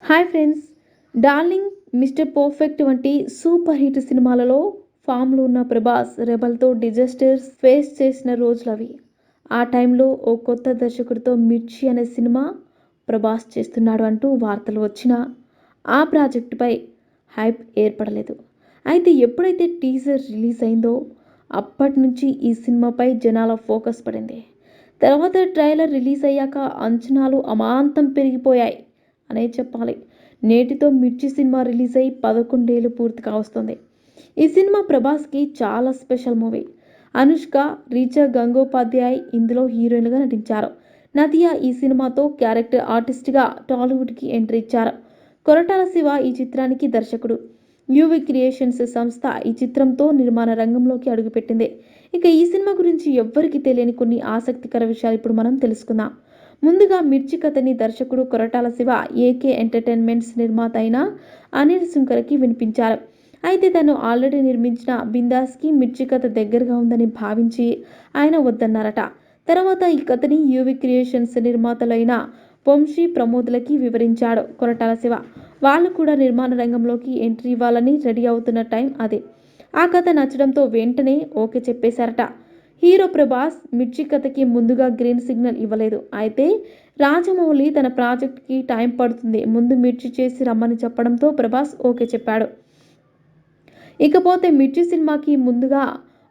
Hi friends, darling, mister perfect వంటి super hit సినిమాలలో ఫామ్లో ఉన్న ప్రభాస్ రెబల్తో డిజాస్టర్స్ ఫేస్ చేసిన రోజులవి. ఆ టైంలో ఓ కొత్త దర్శకుడితో మిర్చి అనే సినిమా ప్రభాస్ చేస్తున్నాడు అంటూ వార్తలు వచ్చినా ఆ ప్రాజెక్టుపై హైప్ ఏర్పడలేదు. అయితే ఎప్పుడైతే టీజర్ రిలీజ్ అయిందో అప్పటి నుంచి ఈ సినిమాపై జనాల ఫోకస్ పడింది. తర్వాత ట్రైలర్ రిలీజ్ అయ్యాక అంచనాలు అమాంతం పెరిగిపోయాయి అనే చెప్పాలి. నేటితో మిర్చి సినిమా రిలీజ్ అయి 11 ఏళ్లు పూర్తి కావస్తుంది. ఈ సినిమా ప్రభాస్కి చాలా స్పెషల్ మూవీ. అనుష్క, రీచా గంగోపాధ్యాయ్ ఇందులో హీరోయిన్గా నటించారు. నదియా ఈ సినిమాతో క్యారెక్టర్ ఆర్టిస్ట్గా టాలీవుడ్కి ఎంట్రీ ఇచ్చారు. కొరటాల శివ ఈ చిత్రానికి దర్శకుడు. యూవి క్రియేషన్స్ సంస్థ ఈ చిత్రంతో నిర్మాణ రంగంలోకి అడుగుపెట్టింది. ఇక ఈ సినిమా గురించి ఎవ్వరికీ తెలియని కొన్ని ఆసక్తికర విషయాలు ఇప్పుడు మనం తెలుసుకుందాం. ముందుగా మిర్చి కథని దర్శకుడు కొరటాల శివ ఏకే ఎంటర్టైన్మెంట్స్ నిర్మాత అయిన అనిల్ సుంకరకి వినిపించారు. అయితే తను ఆల్రెడీ నిర్మించిన బిందాస్కి మిర్చి కథ దగ్గరగా ఉందని భావించి ఆయన వద్దన్నారట. తర్వాత ఈ కథని యూవి క్రియేషన్స్ నిర్మాతలైన వంశీ, ప్రమోద్లకి వివరించాడు కొరటాల శివ. వాళ్ళు కూడా నిర్మాణ రంగంలోకి ఎంట్రీ ఇవ్వాలని రెడీ అవుతున్న టైం అదే. ఆ కథ నచ్చడంతో వెంటనే ఓకే చెప్పేశారట. హీరో ప్రభాస్ మిర్చి కథకి ముందుగా గ్రీన్ సిగ్నల్ ఇవ్వలేదు. అయితే రాజమౌళి తన ప్రాజెక్ట్కి టైం పడుతుంది, ముందు మిర్చి చేసి రమ్మని చెప్పడంతో ప్రభాస్ ఓకే చెప్పాడు. ఇకపోతే మిర్చి సినిమాకి ముందుగా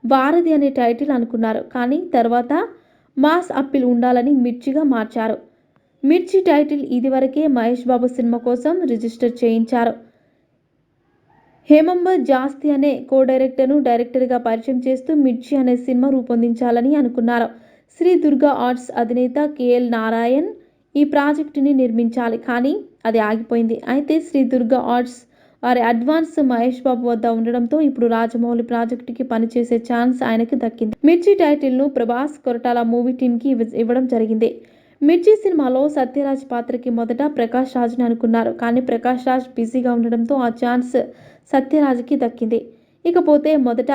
వారధి అనే టైటిల్ అనుకున్నారు. కానీ తర్వాత మాస్ అప్పీల్ ఉండాలని మిర్చిగా మార్చారు. మిర్చి టైటిల్ ఇదివరకే మహేష్ బాబు సినిమా కోసం రిజిస్టర్ చేయించారు. హేమంబర్ జాస్తి అనే డైరెక్టర్గా పరిచయం చేస్తూ మిర్చి అనే సినిమా రూపొందించాలని అనుకున్నారు. శ్రీ దుర్గా ఆర్ట్స్ అధినేత కేఎల్ నారాయణ్ ఈ ప్రాజెక్టుని నిర్మించాలి, కానీ అది ఆగిపోయింది. అయితే శ్రీ దుర్గా ఆర్ట్స్ వారి అడ్వాన్స్ మహేష్ బాబు వద్ద ఉండడంతో ఇప్పుడు రాజమౌళి ప్రాజెక్టుకి పనిచేసే ఛాన్స్ ఆయనకి దక్కింది. మిర్చి టైటిల్ను ప్రభాస్, కొరటాల మూవీ టీమ్కి ఇవ్వడం జరిగింది. మిర్చి సినిమాలో సత్యరాజ్ పాత్రకి మొదట ప్రకాష్ రాజ్ని అనుకున్నారు. కానీ ప్రకాష్ రాజ్ బిజీగా ఉండడంతో ఆ ఛాన్స్ సత్యరాజ్కి దక్కింది. ఇకపోతే మొదట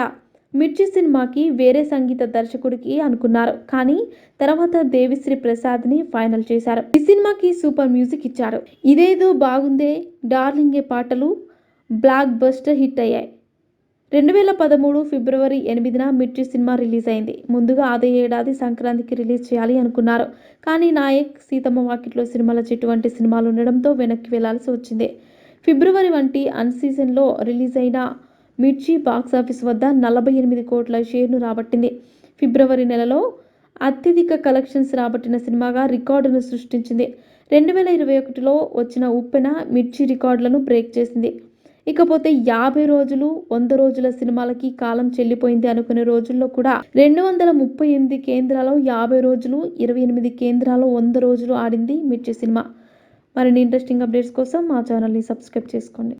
మిర్చి సినిమాకి వేరే సంగీత దర్శకుడికి అనుకున్నారు. కానీ తర్వాత దేవిశ్రీ ప్రసాద్ని ఫైనల్ చేశారు. ఈ సినిమాకి సూపర్ మ్యూజిక్ ఇచ్చారు. ఇదేదో బాగుందే, డార్లింగే పాటలు బ్లాక్ బస్టర్ హిట్ అయ్యాయి. 2013 ఫిబ్రవరి 8న మిర్చి సినిమా రిలీజ్ అయింది. ముందుగా అదే ఏడాది సంక్రాంతికి రిలీజ్ చేయాలి అనుకున్నారు. కానీ నాయక్, సీతమ్మ వాకిట్లో సినిమాల చెట్టు వంటి సినిమాలు ఉండడంతో వెనక్కి వెళ్లాల్సి వచ్చింది. ఫిబ్రవరి వంటి అన్ సీజన్లో రిలీజ్ అయిన మిర్చి బాక్సాఫీస్ వద్ద 48 కోట్ల షేర్ను రాబట్టింది. ఫిబ్రవరి నెలలో అత్యధిక కలెక్షన్స్ రాబట్టిన సినిమాగా రికార్డును సృష్టించింది. 2021లో వచ్చిన ఉప్పెన మిర్చి రికార్డులను బ్రేక్ చేసింది. ఇకపోతే 50 రోజులు, 100 రోజుల సినిమాలకి కాలం చెల్లిపోయింది అనుకునే రోజుల్లో కూడా 238 కేంద్రాల్లో 50 రోజులు, 28 కేంద్రాల్లో 100 రోజులు ఆడింది మిర్చి సినిమా. మరిన్ని ఇంట్రెస్టింగ్ అప్డేట్స్ కోసం మా ఛానల్ని సబ్స్క్రైబ్ చేసుకోండి.